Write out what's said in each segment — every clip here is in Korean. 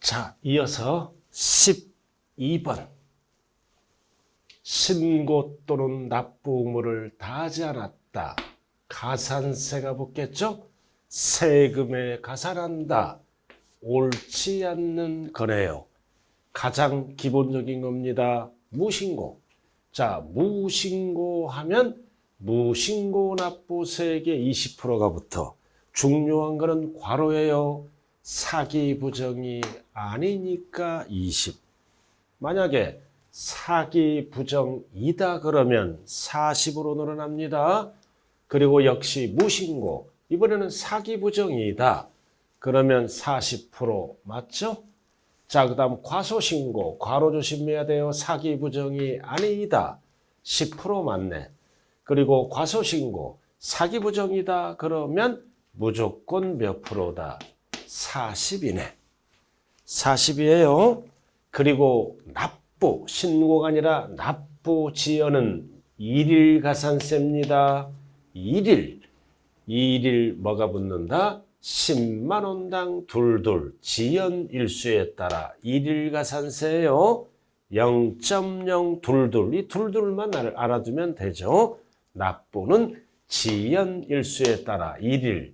자, 이어서 12번. 신고 또는 납부 의무를 다하지 않았다. 가산세가 붙겠죠? 세금에 가산한다. 옳지 않는 거래요. 가장 기본적인 겁니다. 무신고. 자, 무신고하면 무신고 납부세액의 20%가 붙어. 중요한 거는 괄호예요. 사기 부정이 아니니까 20. 만약에 사기 부정이다 그러면 40으로 늘어납니다. 그리고 역시 무신고. 이번에는 사기 부정이다. 그러면 40% 맞죠? 자, 그 다음 과소신고. 괄호 조심해야 돼요. 사기 부정이 아니다. 10% 맞네. 그리고 과소신고. 사기 부정이다 그러면 무조건 몇 프로다? 40이네. 40이에요. 그리고 납부, 신고가 아니라 납부 지연은 일일 가산세입니다. 일일 뭐가 붙는다? 10만 원당 둘둘 지연 일수에 따라 일일 가산세예요. 0.0 둘둘. 이 둘둘만 알아두면 되죠. 납부는 지연 일수에 따라 일일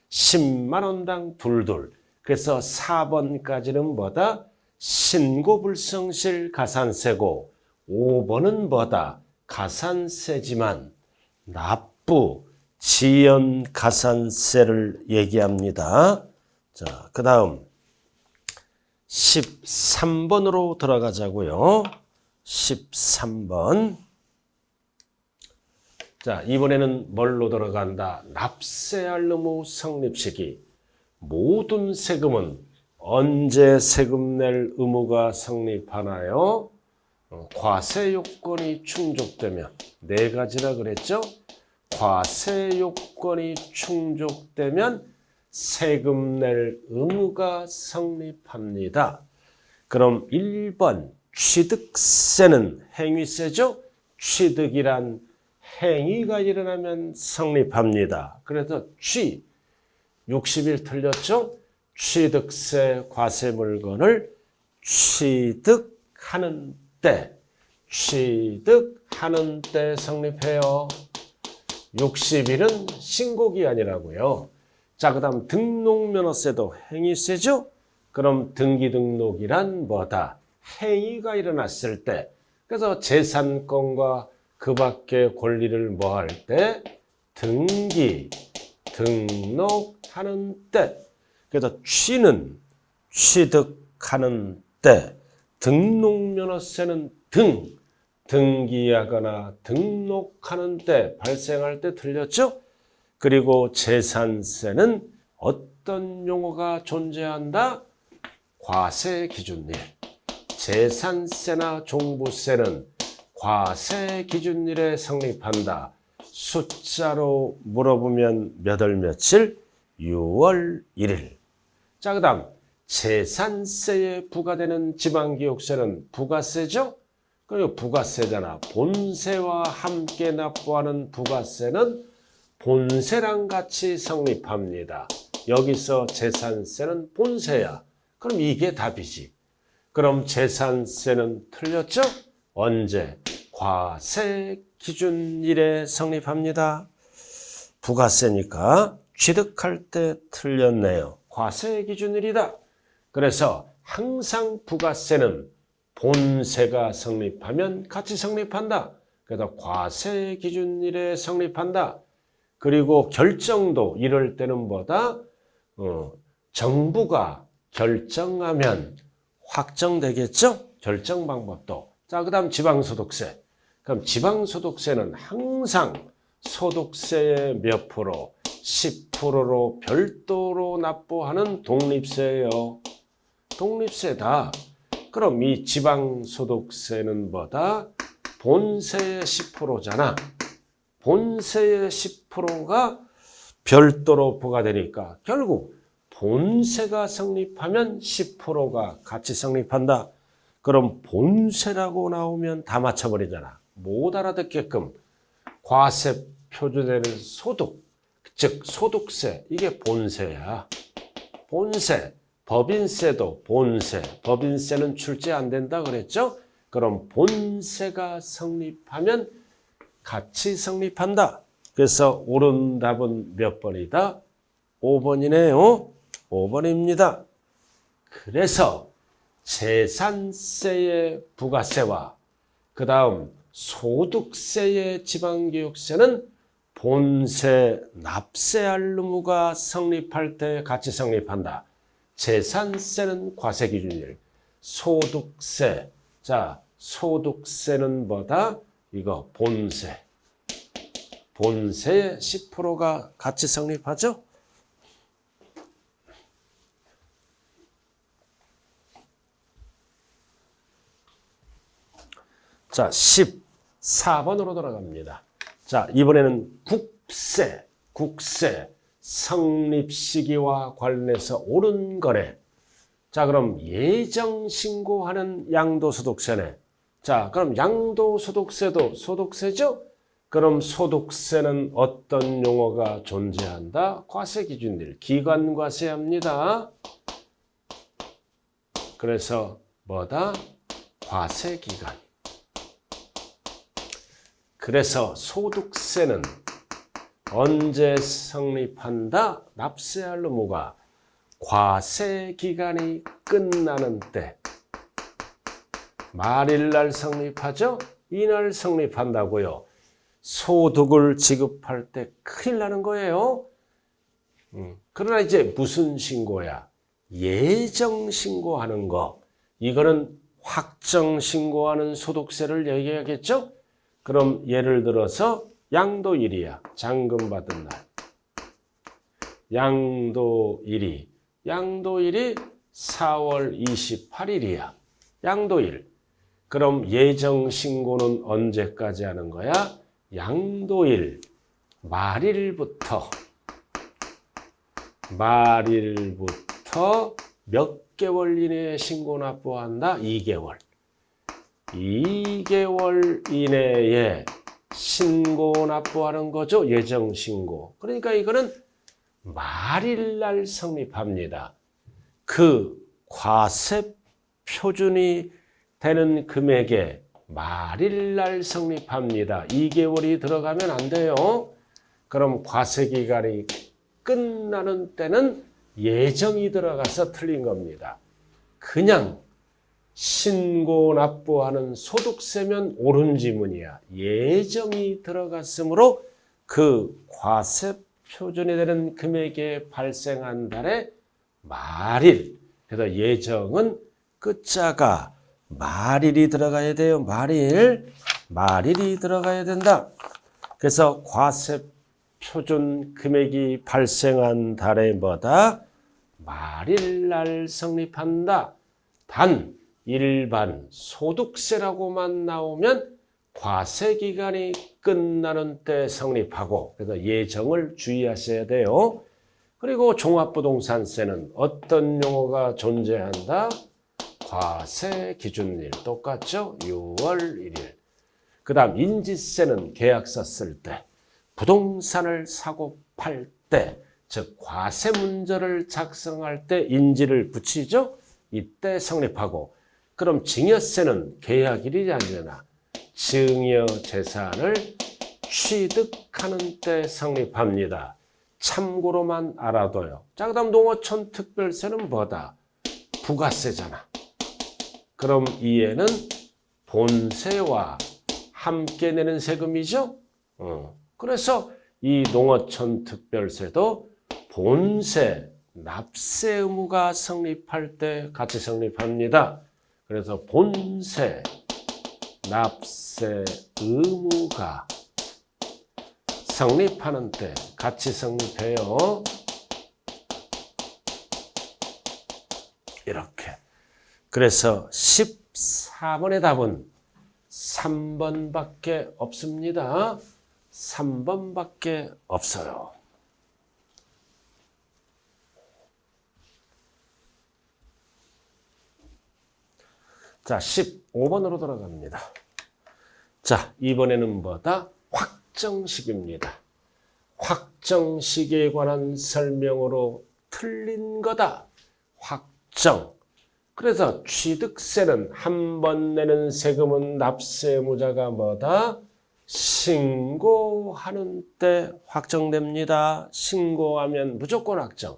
10만 원당 둘둘. 그래서 4번까지는 뭐다? 신고 불성실 가산세고 5번은 뭐다? 가산세지만 납부 지연 가산세를 얘기합니다. 자, 그 다음 13번으로 들어가자고요. 13번. 자, 이번에는 뭘로 들어간다? 납세할 의무 성립 시기. 모든 세금은 언제 세금 낼 의무가 성립하나요? 과세 요건이 충족되면. 네 가지라 그랬죠? 과세 요건이 충족되면 세금 낼 의무가 성립합니다. 그럼 1번 취득세는 행위세죠? 취득이란 행위가 일어나면 성립합니다. 그래서 60일 틀렸죠? 취득세 과세 물건을 취득하는 때 성립해요. 60일은 신고기한이라고요. 자, 그 다음 등록면허세도 행위세죠? 그럼 등기등록이란 뭐다? 행위가 일어났을 때. 그래서 재산권과 그 밖의 권리를 뭐 할 때? 등록하는 때. 그래서 취는 취득하는 때. 등록면허세는 등기하거나 등록하는 때 발생할 때 틀렸죠? 그리고 재산세는 어떤 용어가 존재한다? 과세기준일. 재산세나 종부세는 과세기준일에 성립한다. 숫자로 물어보면 몇 월 며칠? 6월 1일. 자, 그 다음 재산세에 부과되는 지방기록세는 부가세죠? 그리고 부가세잖아. 본세와 함께 납부하는 부가세는 본세랑 같이 성립합니다. 여기서 재산세는 본세야. 그럼 이게 답이지. 그럼 재산세는 틀렸죠? 언제? 과세기준일에 성립합니다. 부가세니까 취득할 때 틀렸네요. 과세기준일이다. 그래서 항상 부가세는 본세가 성립하면 같이 성립한다. 그래서 과세기준일에 성립한다. 그리고 결정도 이럴 때는 뭐다? 정부가 결정하면 확정되겠죠? 결정 방법도. 자, 그 다음 지방소득세. 그럼 지방소득세는 항상 소득세의 몇 프로? 10%로 별도로 납부하는 독립세예요. 독립세다. 그럼 이 지방소득세는 뭐다? 본세의 10%잖아. 본세의 10%가 별도로 부과되니까 결국 본세가 성립하면 10%가 같이 성립한다. 그럼 본세라고 나오면 다 맞춰버리잖아. 못 알아듣게끔 과세 표준에는 소득, 즉 소득세, 이게 본세야. 본세. 법인세도 본세, 법인세는 출제 안 된다 그랬죠? 그럼 본세가 성립하면 같이 성립한다. 그래서 옳은 답은 몇 번이다? 5번이네요. 5번입니다. 그래서 재산세의 부가세와 그 다음 소득세의 지방교육세는 본세 납세할 의무가 성립할 때 같이 성립한다. 재산세는 과세기준일, 소득세. 자, 소득세는 뭐다? 이거 본세. 본세의 10%가 같이 성립하죠? 자, 14번으로 돌아갑니다. 자, 이번에는 국세 성립 시기와 관련해서 옳은 거네. 자, 그럼 예정 신고하는 양도소득세네. 자, 그럼 양도소득세도 소득세죠? 그럼 소득세는 어떤 용어가 존재한다? 과세기준일, 기관과세합니다. 그래서 뭐다? 과세기간. 그래서 소득세는 언제 성립한다? 납세할 의무가 과세기간이 끝나는 때. 말일날 성립하죠? 이날 성립한다고요. 소득을 지급할 때 큰일 나는 거예요. 그러나 이제 무슨 신고야? 예정 신고하는 거. 이거는 확정 신고하는 소득세를 얘기하겠죠? 그럼 예를 들어서 양도일이야. 잔금 받은 날. 양도일이 4월 28일이야. 양도일. 그럼 예정 신고는 언제까지 하는 거야? 양도일 말일부터 몇 개월 이내에 신고 납부한다? 2개월. 2개월 이내에 신고 납부하는 거죠. 예정 신고. 그러니까 이거는 말일날 성립합니다. 그 과세 표준이 되는 금액에 말일날 성립합니다. 2개월이 들어가면 안 돼요. 그럼 과세기간이 끝나는 때는 예정이 들어가서 틀린 겁니다. 그냥 신고 납부하는 소득세면 옳은 지문이야. 예정이 들어갔으므로 그 과세 표준이 되는 금액에 발생한 달에 말일. 그래서 예정은 끝자가 말일이 들어가야 돼요. 말일이 들어가야 된다. 그래서 과세 표준 금액이 발생한 달에 뭐다? 말일날 성립한다. 단 일반 소득세라고만 나오면 과세기간이 끝나는 때 성립하고, 그래서 예정을 주의하셔야 돼요. 그리고 종합부동산세는 어떤 용어가 존재한다? 과세기준일 똑같죠? 6월 1일. 그 다음 인지세는 계약서 쓸 때, 부동산을 사고 팔 때, 즉 과세문서를 작성할 때 인지를 붙이죠? 이때 성립하고, 그럼 증여세는 계약일이 아니잖아. 증여재산을 취득하는 때 성립합니다. 참고로만 알아둬요. 자, 그 다음 농어촌 특별세는 뭐다? 부가세잖아. 그럼 이에는 본세와 함께 내는 세금이죠? 그래서 이 농어촌 특별세도 본세, 납세 의무가 성립할 때 같이 성립합니다. 그래서 본세, 납세 의무가 성립하는 때 같이 성립해요. 이렇게. 그래서 14번의 답은 3번밖에 없습니다. 3번밖에 없어요. 자, 15번으로 돌아갑니다. 자, 이번에는 뭐다? 확정식입니다. 확정식에 관한 설명으로 틀린 거다. 확정. 그래서 취득세는 한 번 내는 세금은 납세의무자가 뭐다? 신고하는 때 확정됩니다. 신고하면 무조건 확정.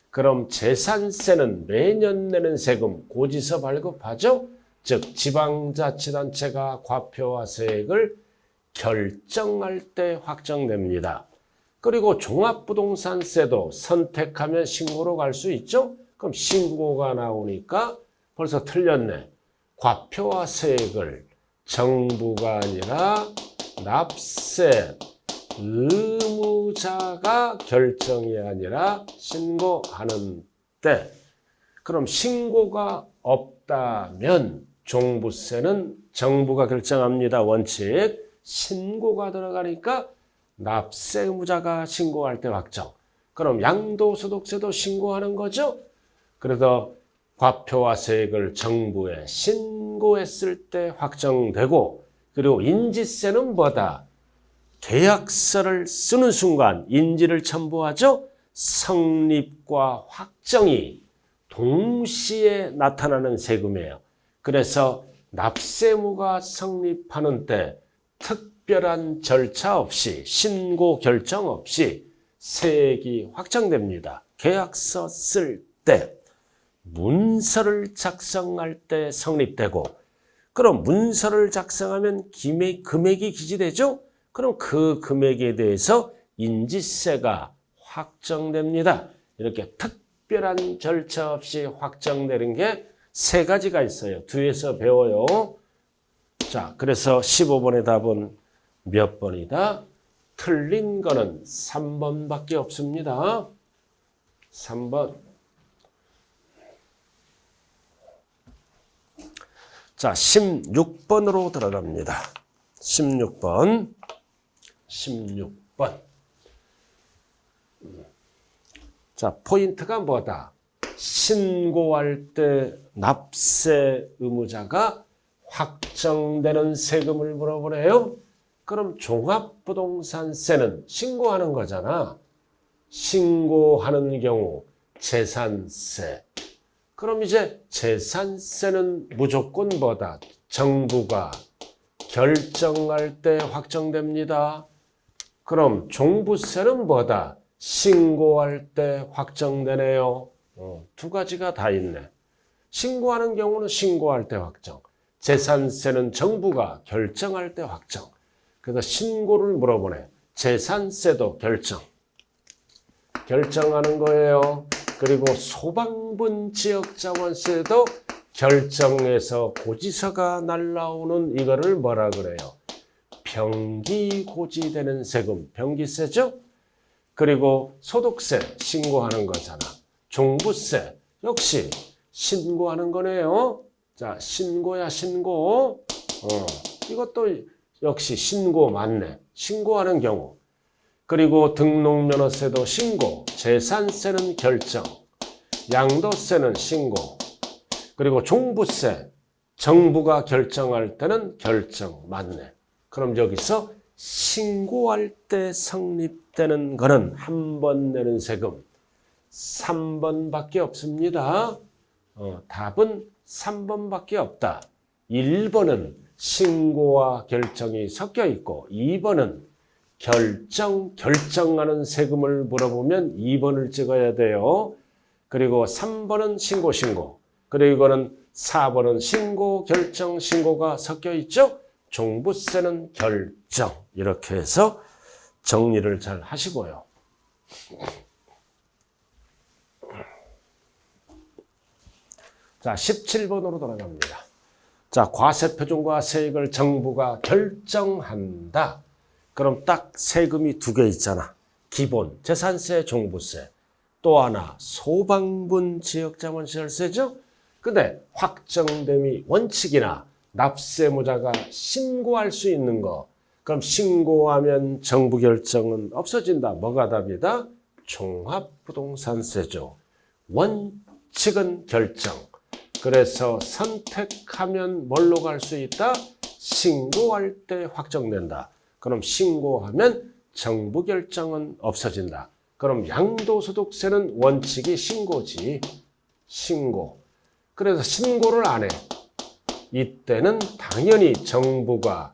그럼 재산세는 매년 내는 세금 고지서 발급하죠? 즉 지방자치단체가 과표와세액을 결정할 때 확정됩니다. 그리고 종합부동산세도 선택하면 신고로 갈 수 있죠? 그럼 신고가 나오니까 벌써 틀렸네. 과표와세액을 정부가 아니라 납세 의무자가 결정이 아니라 신고하는 때. 그럼 신고가 없다면 종부세는 정부가 결정합니다. 원칙. 신고가 들어가니까 납세 의무자가 신고할 때 확정. 그럼 양도소득세도 신고하는 거죠. 그래서 과표와세액을 정부에 신고했을 때 확정되고, 그리고 인지세는 뭐다? 계약서를 쓰는 순간 인지를 첨부하죠. 성립과 확정이 동시에 나타나는 세금이에요. 그래서 납세의무가 성립하는 때 특별한 절차 없이, 신고 결정 없이 세액이 확정됩니다. 계약서 쓸 때, 문서를 작성할 때 성립되고, 그럼 문서를 작성하면 금액이 기재되죠? 그럼 그 금액에 대해서 인지세가 확정됩니다. 이렇게 특별한 절차 없이 확정되는 게 세 가지가 있어요. 뒤에서 배워요. 자, 그래서 15번의 답은 몇 번이다? 틀린 거는 3번밖에 없습니다. 3번. 자, 16번으로 들어갑니다. 16번. 16번. 자, 포인트가 뭐다? 신고할 때 납세 의무자가 확정되는 세금을 물어보래요. 그럼 종합부동산세는 신고하는 거잖아. 신고하는 경우 재산세. 그럼 이제 재산세는 무조건 뭐다? 정부가 결정할 때 확정됩니다. 그럼 종부세는 뭐다? 신고할 때 확정되네요. 두 가지가 다 있네. 신고하는 경우는 신고할 때 확정. 재산세는 정부가 결정할 때 확정. 그래서 신고를 물어보네. 재산세도 결정하는 거예요. 그리고 소방분 지역자원세도 결정해서 고지서가 날라오는 이거를 뭐라 그래요? 병기고지되는 세금, 병기세죠? 그리고 소득세 신고하는 거잖아. 종부세 역시 신고하는 거네요. 자, 신고야 신고. 이것도 역시 신고 맞네. 신고하는 경우. 그리고 등록면허세도 신고, 재산세는 결정, 양도세는 신고, 그리고 종부세, 정부가 결정할 때는 결정 맞네. 그럼 여기서 신고할 때 성립되는 거는 한 번 내는 세금 3번밖에 없습니다. 답은 3번밖에 없다. 1번은 신고와 결정이 섞여 있고 2번은 결정하는 세금을 물어보면 2번을 찍어야 돼요. 그리고 3번은 신고. 그리고 이거는 4번은 신고, 결정, 신고가 섞여 있죠. 종부세는 결정. 이렇게 해서 정리를 잘 하시고요. 자, 17번으로 돌아갑니다. 자, 과세표준과 세액을 정부가 결정한다. 그럼 딱 세금이 두 개 있잖아. 기본, 재산세, 종부세. 또 하나, 소방분 지역자원시설세죠? 근데 확정됨이 원칙이나 납세의무자가 신고할 수 있는 거. 그럼 신고하면 정부 결정은 없어진다. 뭐가 답이다? 종합부동산세죠. 원칙은 결정. 그래서 선택하면 뭘로 갈 수 있다? 신고할 때 확정된다. 그럼 신고하면 정부 결정은 없어진다. 그럼 양도소득세는 원칙이 신고지. 신고. 그래서 신고를 안 해. 이때는 당연히 정부가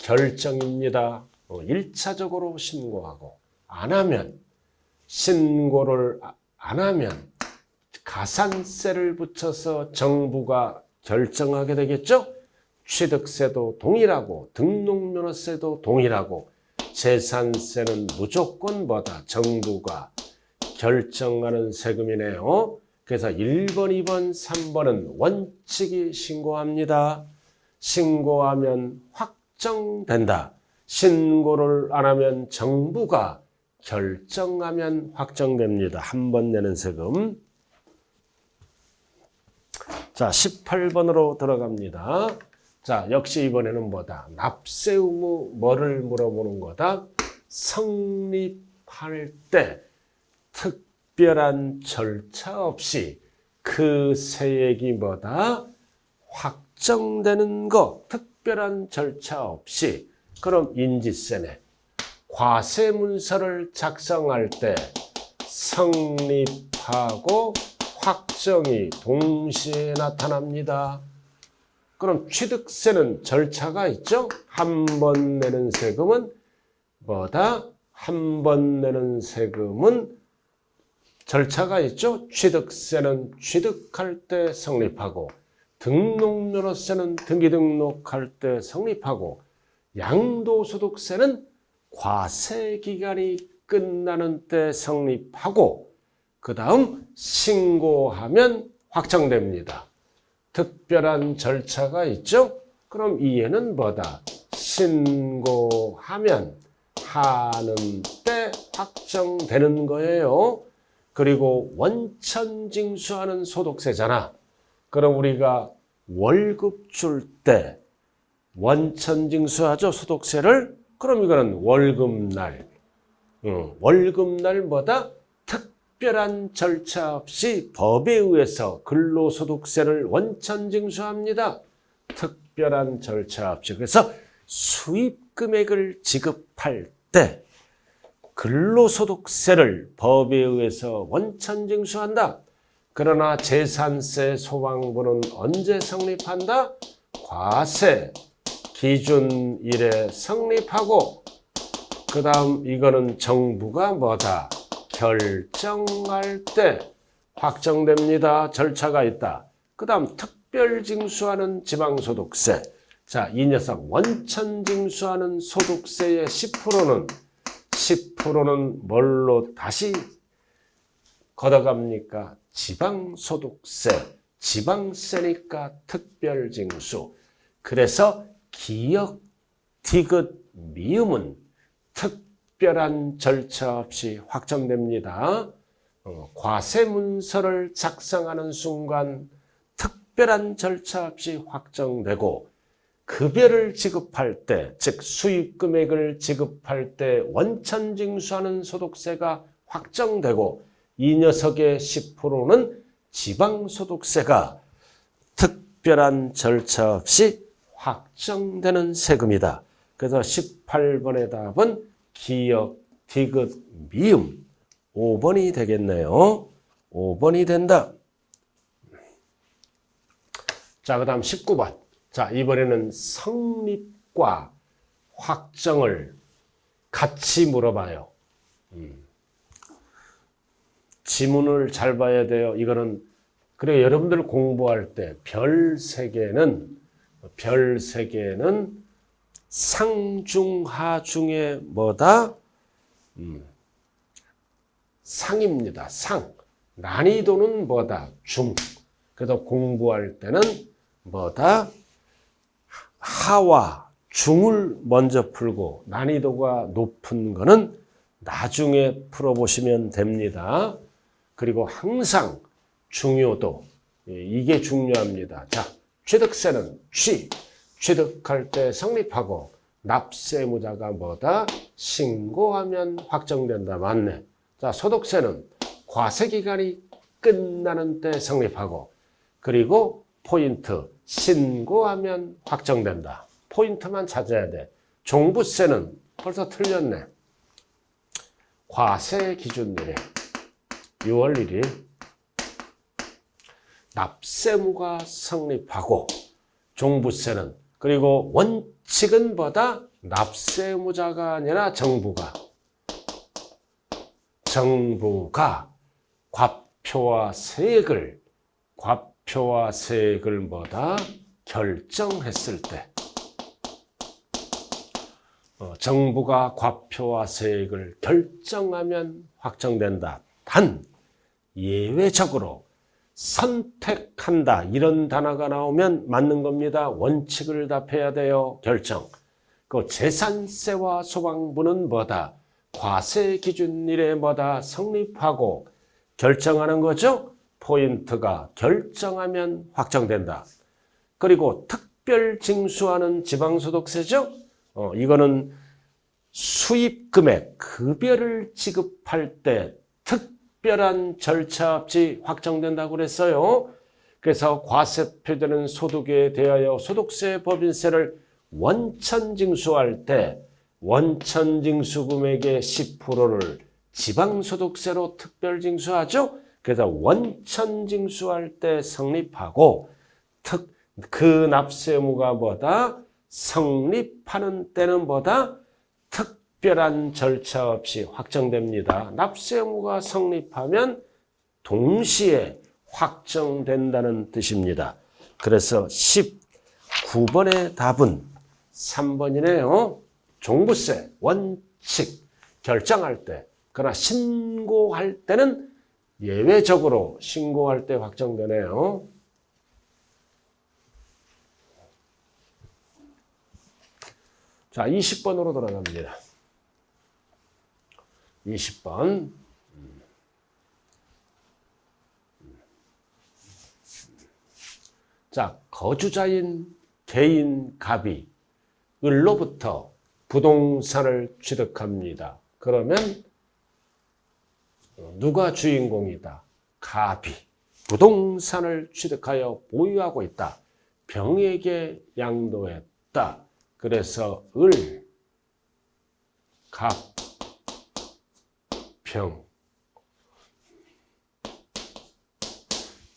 결정입니다. 1차적으로 신고하고 안 하면 신고를 안 하면 가산세를 붙여서 정부가 결정하게 되겠죠. 취득세도 동일하고 등록면허세도 동일하고 재산세는 무조건 뭐다? 정부가 결정하는 세금이네요. 그래서 1번, 2번, 3번은 원칙이 신고합니다. 신고하면 확정된다. 신고를 안 하면 정부가 결정하면 확정됩니다. 한 번 내는 세금. 자, 18번으로 들어갑니다. 자, 역시 이번에는 뭐다? 납세 의무 뭐를 물어보는 거다? 성립할 때 특별한 절차 없이 그 세액이 뭐다? 확정되는 거. 특별한 절차 없이. 그럼 인지세네. 과세문서를 작성할 때 성립하고 확정이 동시에 나타납니다. 그럼 취득세는 절차가 있죠? 한 번 내는 세금은 뭐다? 한 번 내는 세금은 절차가 있죠? 취득세는 취득할 때 성립하고 등록면허세는 등기 등록할 때 성립하고 양도소득세는 과세기간이 끝나는 때 성립하고 그 다음 신고하면 확정됩니다. 특별한 절차가 있죠? 그럼 이해는 뭐다? 신고하면 하는 때 확정되는 거예요. 그리고 원천징수하는 소득세잖아. 그럼 우리가 월급 줄 때 원천징수하죠, 소득세를. 그럼 이거는 월급날. 월급날 뭐다? 특별한 절차 없이 법에 의해서 근로소득세를 원천징수합니다. 특별한 절차 없이. 그래서 수입금액을 지급할 때 근로소득세를 법에 의해서 원천징수한다. 그러나 재산세 소방부는 언제 성립한다? 과세 기준일에 성립하고 그 다음 이거는 정부가 뭐다? 결정할 때 확정됩니다. 절차가 있다. 그 다음 특별징수하는 지방소득세. 자, 이 녀석 원천징수하는 소득세의 10%는 뭘로 다시 걷어갑니까? 지방소득세. 지방세니까 특별징수. 그래서 기역, 디귿, 미음은 특별한 절차 없이 확정됩니다. 과세문서를 작성하는 순간 특별한 절차 없이 확정되고 급여를 지급할 때, 즉 수입금액을 지급할 때 원천징수하는 소득세가 확정되고 이 녀석의 10%는 지방소득세가 특별한 절차 없이 확정되는 세금이다. 그래서 18번의 답은 기역, 디귿, 미음 5번이 되겠네요. 5번이 된다. 자, 그 다음 19번. 자, 이번에는 성립과 확정을 같이 물어봐요. 지문을 잘 봐야 돼요. 이거는 그리고 여러분들 공부할 때 별 3개는 상중하중에 뭐다? 상입니다. 상. 난이도는 뭐다? 중. 그래서 공부할 때는 뭐다? 하와 중을 먼저 풀고 난이도가 높은 거는 나중에 풀어보시면 됩니다. 그리고 항상 중요도, 이게 중요합니다. 자, 취득세는 취득할 때 성립하고 납세무자가 뭐다? 신고하면 확정된다. 맞네. 자, 소득세는 과세기간이 끝나는 때 성립하고 그리고 포인트, 신고하면 확정된다. 포인트만 찾아야 돼. 종부세는 벌써 틀렸네. 과세 기준일에 6월 1일. 납세무가 성립하고 종부세는 그리고 원칙은 뭐다? 납세무자가 아니라 정부가 과표와 세액을 뭐다? 결정했을 때 정부가 과표와 세액을 결정하면 확정된다. 단 예외적으로 선택한다. 이런 단어가 나오면 맞는 겁니다. 원칙을 답해야 돼요. 결정. 그 재산세와 소방부는 뭐다? 과세 기준일에 뭐다? 성립하고 결정하는 거죠. 포인트가 결정하면 확정된다. 그리고 특별 징수하는 지방소득세죠. 이거는 수입금액, 급여를 지급할 때 특별한 절차 없이 확정된다고 그랬어요. 그래서 과세표되는 소득에 대하여 소득세, 법인세를 원천징수할 때 원천징수 금액의 10%를 지방소득세로 특별징수하죠. 그래서 원천징수할 때 성립하고 그 납세무가 뭐다? 성립하는 때는 뭐다? 특별한 절차 없이 확정됩니다. 납세무가 성립하면 동시에 확정된다는 뜻입니다. 그래서 19번의 답은 3번이네요. 종부세, 원칙, 결정할 때, 그러나 신고할 때는 예외적으로 신고할 때 확정되네요. 자, 20번으로 돌아갑니다. 20번. 자, 거주자인 개인 갑이 을로부터 부동산을 취득합니다. 그러면 누가 주인공이다? 갑이 부동산을 취득하여 보유하고 있다. 병에게 양도했다. 그래서 을, 갑, 병.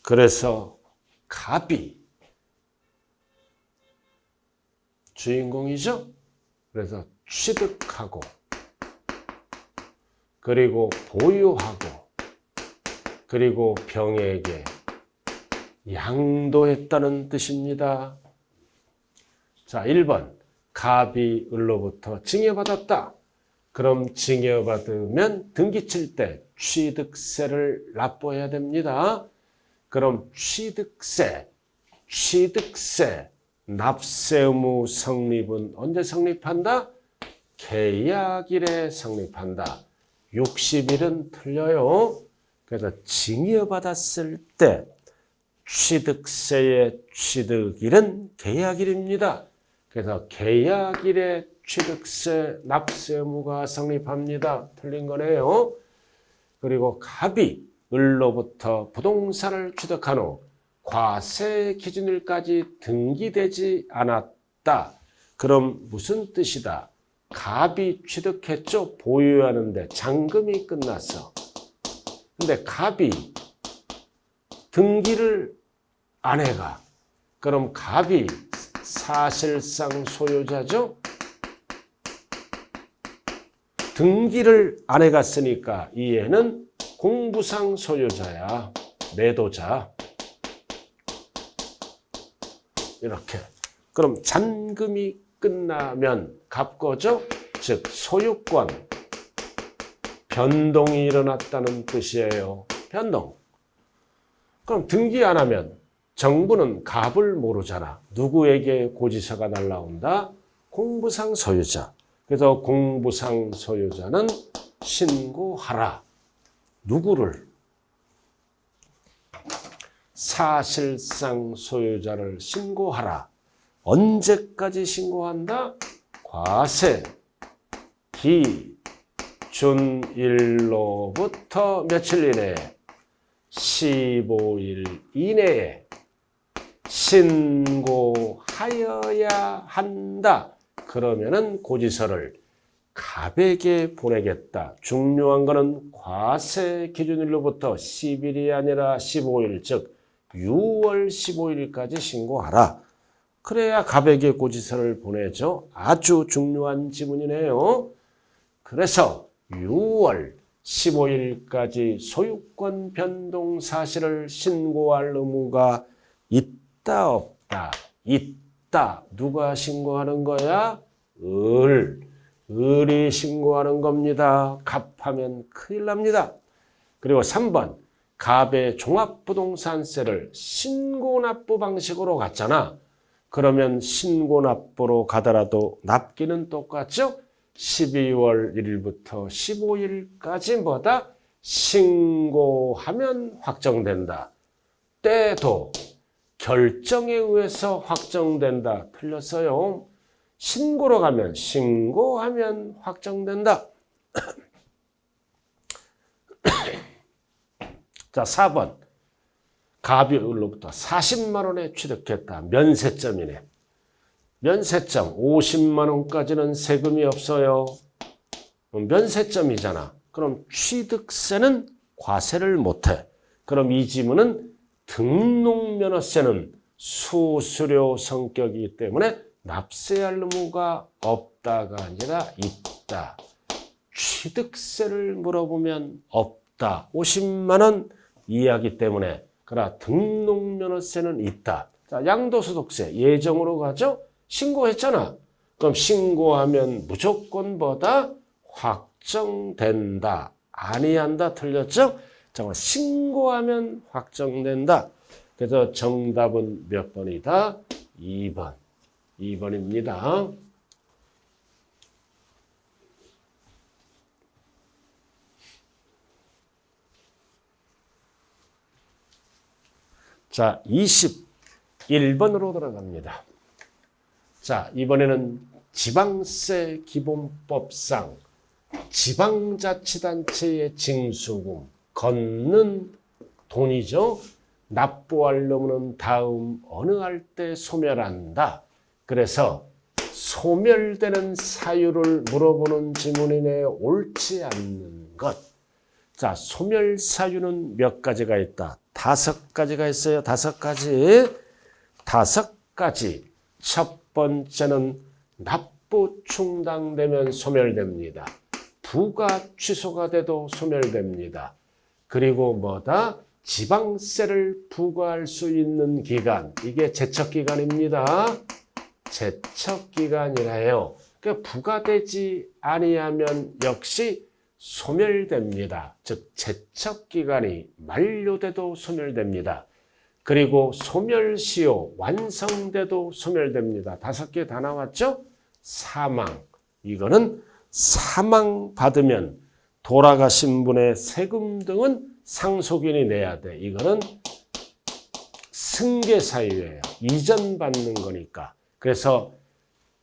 그래서 갑이 주인공이죠. 그래서 취득하고 그리고 보유하고 그리고 병에게 양도했다는 뜻입니다. 자, 1번. 갑이 을로부터 징여받았다. 그럼 징여받으면 등기칠 때 취득세를 납부해야 됩니다. 그럼 취득세, 납세 의무 성립은 언제 성립한다? 계약일에 성립한다. 60일은 틀려요. 그래서 징여받았을 때 취득세의 취득일은 계약일입니다. 그래서 계약일에 취득세, 납세 의무가 성립합니다. 틀린 거네요. 그리고 갑이 을로부터 부동산을 취득한 후 과세 기준일까지 등기되지 않았다. 그럼 무슨 뜻이다? 갑이 취득했죠? 보유하는데 잔금이 끝났어. 근데 갑이 등기를 안 해가. 그럼 갑이 사실상 소유자죠? 등기를 안 해갔으니까 이 애는 공부상 소유자야. 매도자. 이렇게. 그럼 잔금이 끝나면 갑거죠? 즉 소유권 변동이 일어났다는 뜻이에요. 변동. 그럼 등기 안 하면 정부는 갑을 모르잖아. 누구에게 고지서가 날라온다? 공부상 소유자. 그래서 공부상 소유자는 신고하라. 누구를? 사실상 소유자를 신고하라. 언제까지 신고한다? 과세 기준일로부터 며칠 이내에 15일 이내에 신고하여야 한다. 그러면은 고지서를 갑에게 보내겠다. 중요한 거는 과세 기준일로부터 10일이 아니라 15일, 즉 6월 15일까지 신고하라. 그래야 갑에게 고지서를 보내죠. 아주 중요한 지문이네요. 그래서 6월 15일까지 소유권 변동 사실을 신고할 의무가 있다 없다. 있다. 누가 신고하는 거야? 을이 신고하는 겁니다. 갑하면 큰일 납니다. 그리고 3번 갑의 종합부동산세를 신고납부 방식으로 갔잖아. 그러면 신고납부로 가더라도 납기는 똑같죠? 12월 1일부터 15일까지 뭐다? 신고하면 확정된다. 때도 결정에 의해서 확정된다. 틀렸어요. 신고로 가면 신고하면 확정된다. 자, 4번. 갑이 을로부터 40만 원에 취득했다. 면세점이네. 면세점 50만 원까지는 세금이 없어요. 면세점이잖아. 그럼 취득세는 과세를 못해. 그럼 이 지문은 등록면허세는 수수료 성격이기 때문에 납세할 의무가 없다가 아니라 있다. 취득세를 물어보면 없다. 50만 원 이하기 때문에. 그러나 등록면허세는 있다. 자, 양도소득세 예정으로 가죠? 신고했잖아. 그럼 신고하면 무조건 뭐다? 확정된다. 아니한다. 틀렸죠? 자, 신고하면 확정된다. 그래서 정답은 몇 번이다? 2번. 2번입니다. 자, 21번으로 들어갑니다. 자, 이번에는 지방세 기본법상 지방자치단체의 징수금, 걷는 돈이죠. 납부할 놈은 다음 어느 할 때 소멸한다. 그래서 소멸되는 사유를 물어보는 지문이네. 옳지 않는 것. 자, 소멸 사유는 몇 가지가 있다. 5가지가 있어요. 5가지. 5가지. 첫 번째는 납부 충당되면 소멸됩니다. 부가 취소가 돼도 소멸됩니다. 그리고 뭐다? 지방세를 부과할 수 있는 기간. 이게 제척기간입니다. 제척기간이라요. 그러니까 부과되지 아니하면 역시 소멸됩니다. 즉 제척기간이 만료돼도 소멸됩니다. 그리고 소멸시효 완성돼도 소멸됩니다. 5개 다 나왔죠? 사망. 이거는 사망 받으면 돌아가신 분의 세금 등은 상속인이 내야 돼. 이거는 승계사유예요. 이전 받는 거니까. 그래서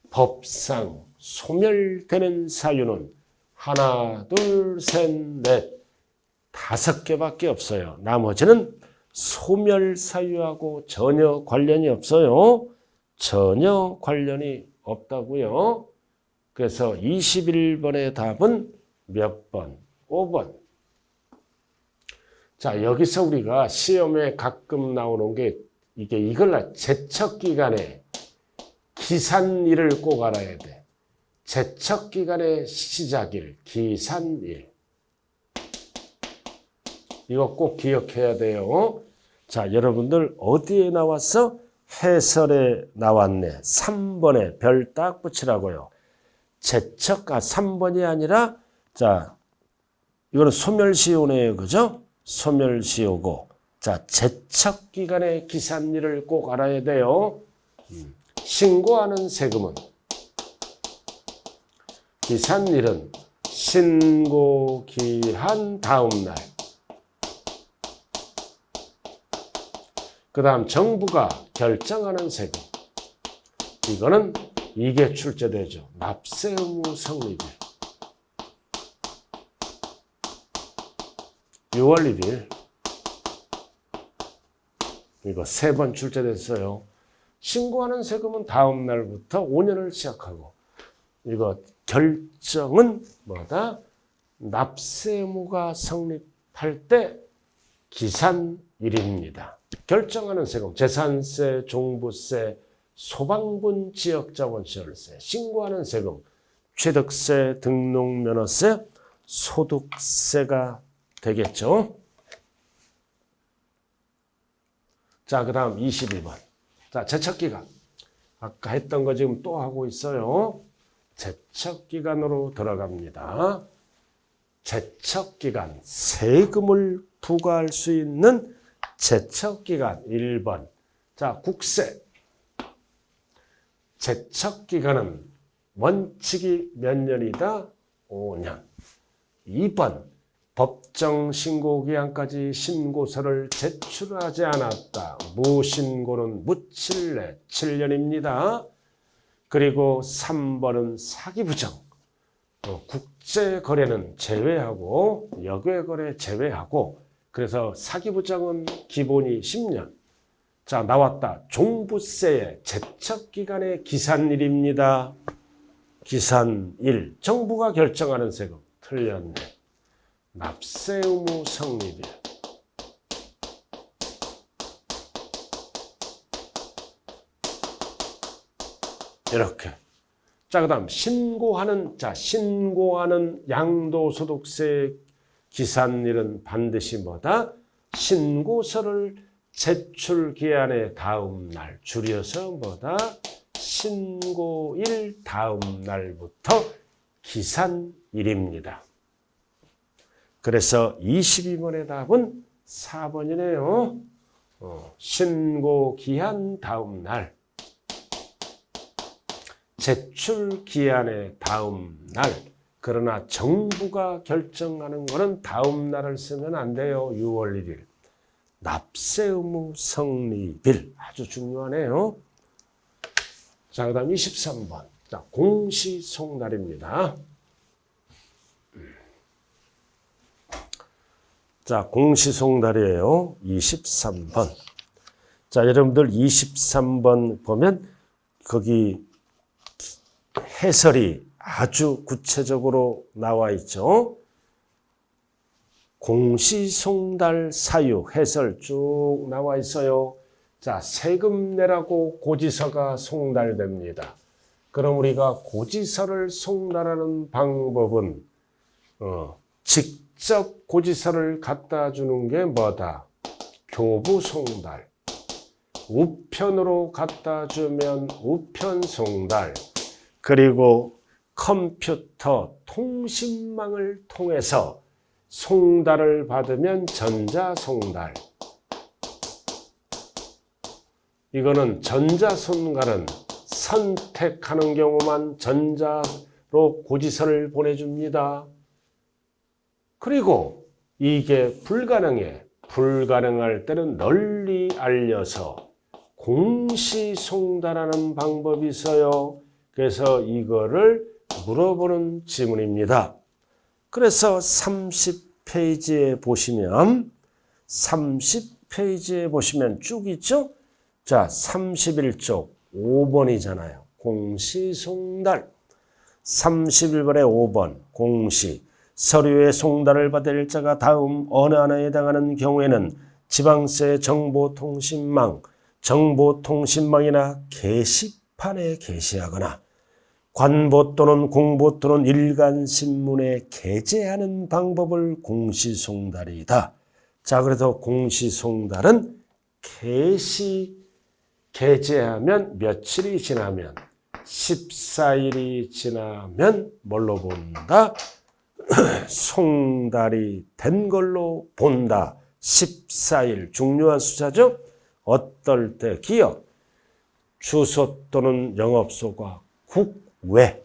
법상 소멸되는 사유는 하나, 둘, 셋, 넷, 5개밖에 없어요. 나머지는 소멸 사유하고 전혀 관련이 없어요. 전혀 관련이 없다고요. 그래서 21번의 답은 몇 번? 5번. 자, 여기서 우리가 시험에 가끔 나오는 게 이걸 제척기간에 기산일을 꼭 알아야 돼. 제척기간의 시작일, 기산일. 이거 꼭 기억해야 돼요. 자, 여러분들 어디에 나왔어? 해설에 나왔네. 3번에 별 딱 붙이라고요. 3번이 아니라, 자, 이거는 소멸시효네요. 그죠? 소멸시효고. 자, 제척기간의 기산일을 꼭 알아야 돼요. 신고하는 세금은 기산일은 신고기한 다음 날. 그 다음 정부가 결정하는 세금. 이거는 이게 출제되죠. 납세 의무 성립일. 6월 1일. 이거 3번 출제됐어요. 신고하는 세금은 다음 날부터 5년을 시작하고, 이거 결정은 뭐다? 납세 의무가 성립할 때 기산 일입니다. 결정하는 세금, 재산세, 종부세, 소방분 지역자원시설세, 신고하는 세금, 취득세, 등록면허세, 소득세가 되겠죠. 자, 그 다음 22번. 자, 제척기간. 아까 했던 거 지금 또 하고 있어요. 제척기간으로 들어갑니다. 제척기간, 세금을 부과할 수 있는 제척기간 1번. 자, 국세. 제척기간은 원칙이 몇 년이다? 5년. 2번. 법정 신고기한까지 신고서를 제출하지 않았다. 무신고는 무칠내 7년입니다. 그리고 3번은 사기부정. 국제거래는 제외하고 역외거래 제외하고 그래서 사기부정은 기본이 10년. 자, 나왔다. 종부세의 제척기간의 기산일입니다. 기산일. 정부가 결정하는 세금. 틀렸네. 납세 의무 성립일. 이렇게. 자, 그 다음 신고하는 양도소득세 기산일은 반드시 뭐다? 신고서를 제출 기한의 다음 날, 줄여서 뭐다? 신고일 다음 날부터 기산일입니다. 그래서 22번의 답은 4번이네요. 신고 기한 다음 날, 제출 기한의 다음 날. 그러나 정부가 결정하는 것은 다음 날을 쓰면 안 돼요. 6월 1일. 납세 의무 성립일. 아주 중요하네요. 자, 그 다음 23번. 자, 공시송달입니다. 자, 공시송달이에요. 23번. 자, 여러분들 23번 보면 거기 해설이 아주 구체적으로 나와 있죠. 공시송달 사유 해설 쭉 나와 있어요. 자, 세금 내라고 고지서가 송달됩니다. 그럼 우리가 고지서를 송달하는 방법은 직접 고지서를 갖다 주는 게 뭐다? 교부송달. 우편으로 갖다 주면 우편송달. 그리고 컴퓨터 통신망을 통해서 송달을 받으면 전자송달. 이거는 전자송달은 선택하는 경우만 전자로 고지서를 보내줍니다. 그리고 이게 불가능해. 불가능할 때는 널리 알려서 공시송달하는 방법이 있어요. 그래서 이거를 물어보는 지문입니다. 그래서 30페이지에 보시면 쭉 있죠? 자, 31쪽 5번이잖아요. 공시송달. 31번에 5번 공시. 서류의 송달을 받을 일자가 다음 어느 하나에 해당하는 경우에는 지방세 정보통신망이나 게시판에 게시하거나 관보 또는 공보 또는 일간신문에 게재하는 방법을 공시송달이다. 자, 그래서 공시송달은 게재하면 며칠이 지나면 14일이 지나면 뭘로 본다? 송달이 된 걸로 본다. 14일 중요한 숫자죠. 어떨 때 기업, 주소 또는 영업소가 국외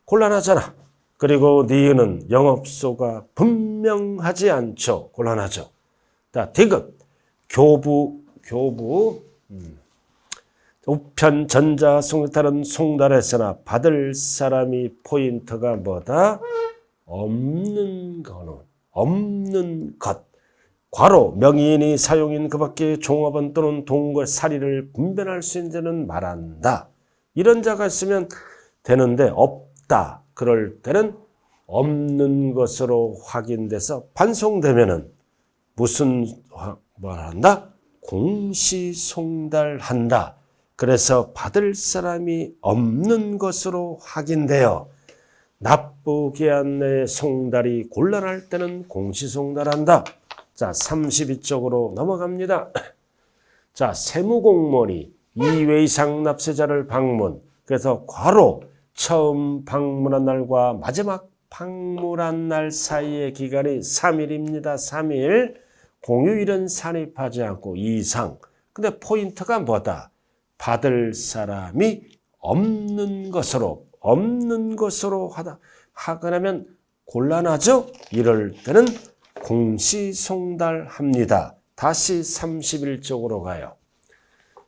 곤란하잖아. 그리고 니은은 영업소가 분명하지 않죠. 곤란하죠. 자, 디귿, 교부, 우편, 전자, 송달은 송달했으나 받을 사람이 포인트가 뭐다? 없는 것. 괄호, 명의인이 사용인 그 밖에 종업원 또는 동거 사리를 분별할 수 있는 자는 말한다. 이런 자가 있으면 되는데 없다. 그럴 때는 없는 것으로 확인돼서 반송되면은 무슨 뭘 한다? 공시송달한다. 그래서 받을 사람이 없는 것으로 확인되어 납부기한 내에 송달이 곤란할 때는 공시송달한다. 자, 32쪽으로 넘어갑니다. 자, 세무공무원이 2회 이상 납세자를 방문. 그래서 괄호 처음 방문한 날과 마지막 방문한 날 사이의 기간이 3일입니다. 3일. 공휴일은 산입하지 않고 이상. 근데 포인트가 뭐다? 받을 사람이 없는 것으로 하거나면 곤란하죠? 이럴 때는 공시송달합니다. 다시 31쪽으로 가요.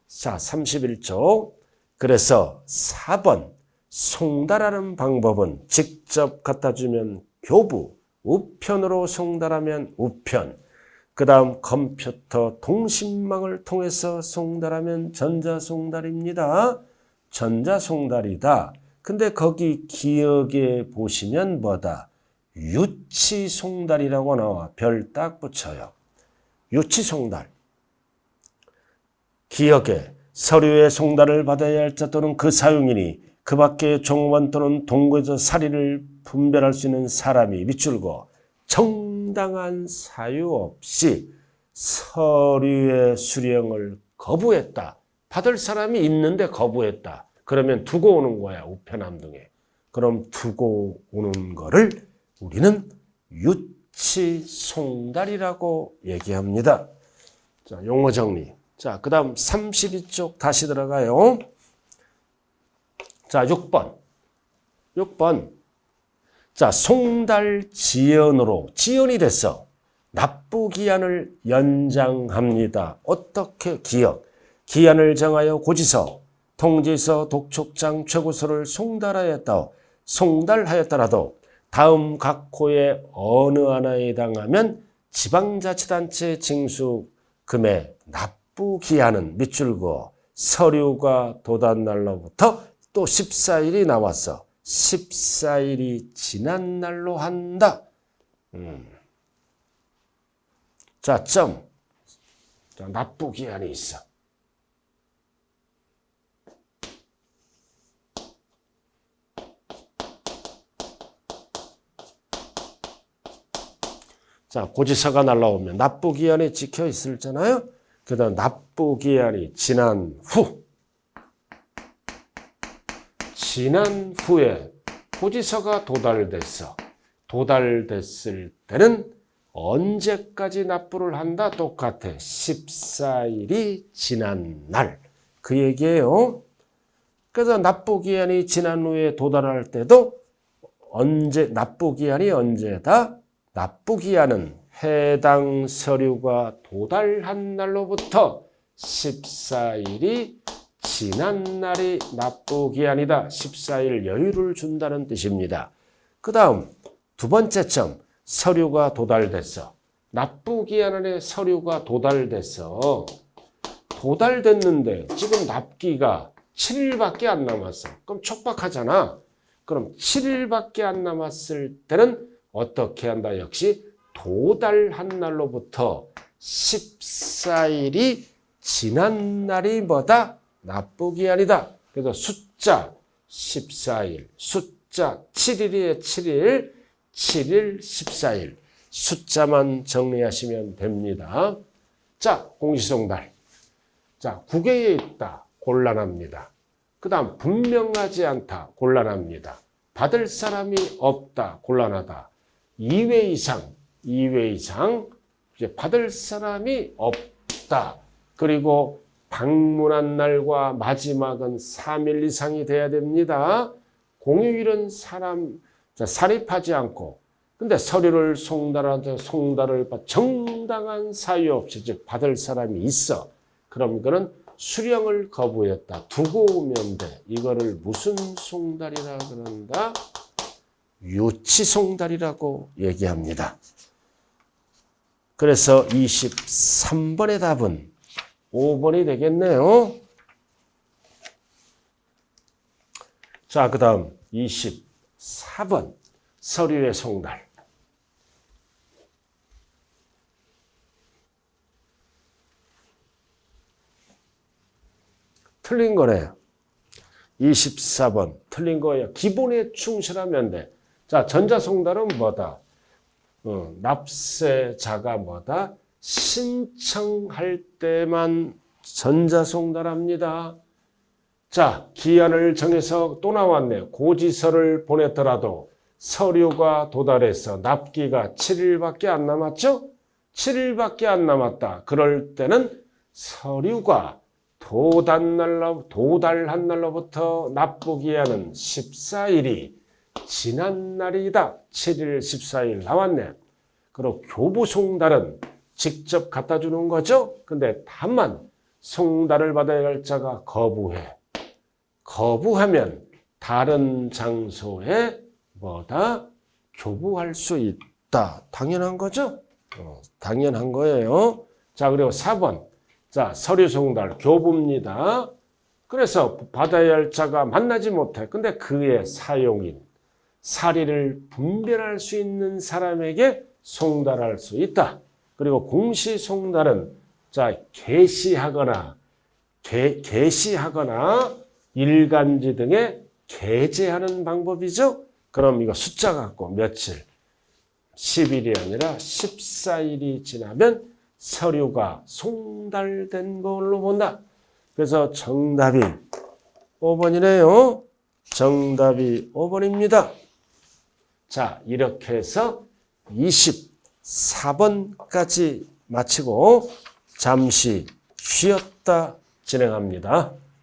자, 31쪽. 그래서 4번 송달하는 방법은 직접 갖다 주면 교부, 우편으로 송달하면 우편, 그 다음 컴퓨터 통신망을 통해서 송달하면 전자송달입니다. 전자송달이다. 근데 거기 기억에 보시면 뭐다? 유치송달이라고 나와. 별 딱 붙여요. 유치송달. 기억에 서류의 송달을 받아야 할 자 또는 그 사용인이 그 밖에 종업원 또는 동거에서 사리를 분별할 수 있는 사람이 밑줄고 정당한 사유 없이 서류의 수령을 거부했다. 받을 사람이 있는데 거부했다. 그러면 두고 오는 거야. 우편함 등에. 그럼 두고 오는 거를 우리는 유치송달이라고 얘기합니다. 자, 용어 정리. 자, 그 다음 32쪽 다시 들어가요. 자, 6번. 자, 송달 지연으로 지연이 됐어. 납부기한을 연장합니다. 어떻게 기한을 정하여 고지서, 통지서, 독촉장, 최고서를 송달하였더라도 다음 각 호의 어느 하나에 해당하면 지방자치단체 징수금의 납부기한은 밑줄고 서류가 도단 날로부터 또 14일이 나왔어. 14일이 지난 날로 한다. 자, 자, 납부기한이 있어. 자, 고지서가 날라오면 납부기한이 찍혀 있을잖아요. 그 다음 납부기한이 지난 후에 고지서가 도달됐어. 도달됐을 때는 언제까지 납부를 한다? 똑같아. 14일이 지난 날. 그 얘기예요. 그래서 납부기한이 지난 후에 도달할 때도 납부기한이 언제다? 납부기한은 해당 서류가 도달한 날로부터 14일이 지난 날이 납부기한이다. 14일 여유를 준다는 뜻입니다. 그 다음 두 번째 점, 서류가 도달됐어. 납부기한 안에 서류가 도달됐어. 도달됐는데 지금 납기가 7일밖에 안 남았어. 그럼 촉박하잖아. 그럼 7일밖에 안 남았을 때는 어떻게 한다? 역시 도달한 날로부터 14일이 지난 날이 뭐다? 납부기한이다. 그래서 숫자 14일, 숫자 7일이에 7일, 7일, 14일. 숫자만 정리하시면 됩니다. 자, 공시송달. 자, 국외에 있다. 곤란합니다. 그 다음 분명하지 않다. 곤란합니다. 받을 사람이 없다. 곤란하다. 2회 이상 이제 받을 사람이 없다. 그리고 방문한 날과 마지막은 3일 이상이 돼야 됩니다. 공휴일은 사립하지 않고, 근데 서류를 송달을 정당한 사유 없이, 즉 받을 사람이 있어. 그럼 이거는 수령을 거부했다. 두고 오면 돼. 이거를 무슨 송달이라 그런다? 유치송달이라고 얘기합니다. 그래서 23번의 답은 5번이 되겠네요. 자, 그 다음 24번 서류의 송달. 틀린 거래요. 24번 틀린 거예요. 기본에 충실하면 돼. 자, 전자송달은 뭐다? 납세자가 뭐다? 신청할 때만 전자송달합니다. 자, 기한을 정해서 또 나왔네요. 고지서를 보냈더라도 서류가 도달해서 납기가 7일밖에 안 남았죠? 7일밖에 안 남았다. 그럴 때는 서류가 도달한 날로부터 납부기한은 14일이 지난 날이다. 7일, 14일 나왔네. 그리고 교부송달은 직접 갖다 주는 거죠. 근데 다만 송달을 받아야 할 자가 거부해. 거부하면 다른 장소에 뭐다? 교부할 수 있다. 당연한 거죠? 당연한 거예요. 자, 그리고 4번. 자, 서류 송달, 교부입니다. 그래서 받아야 할 자가 만나지 못해. 근데 그의 사용인, 사리를 분별할 수 있는 사람에게 송달할 수 있다. 그리고 공시송달은 자, 게시하거나 일간지 등에 게재하는 방법이죠. 그럼 이거 숫자 갖고 며칠, 10일이 아니라 14일이 지나면 서류가 송달된 걸로 본다. 그래서 정답이 5번이네요. 정답이 5번입니다. 자, 이렇게 해서 24번까지 마치고 잠시 쉬었다 진행합니다.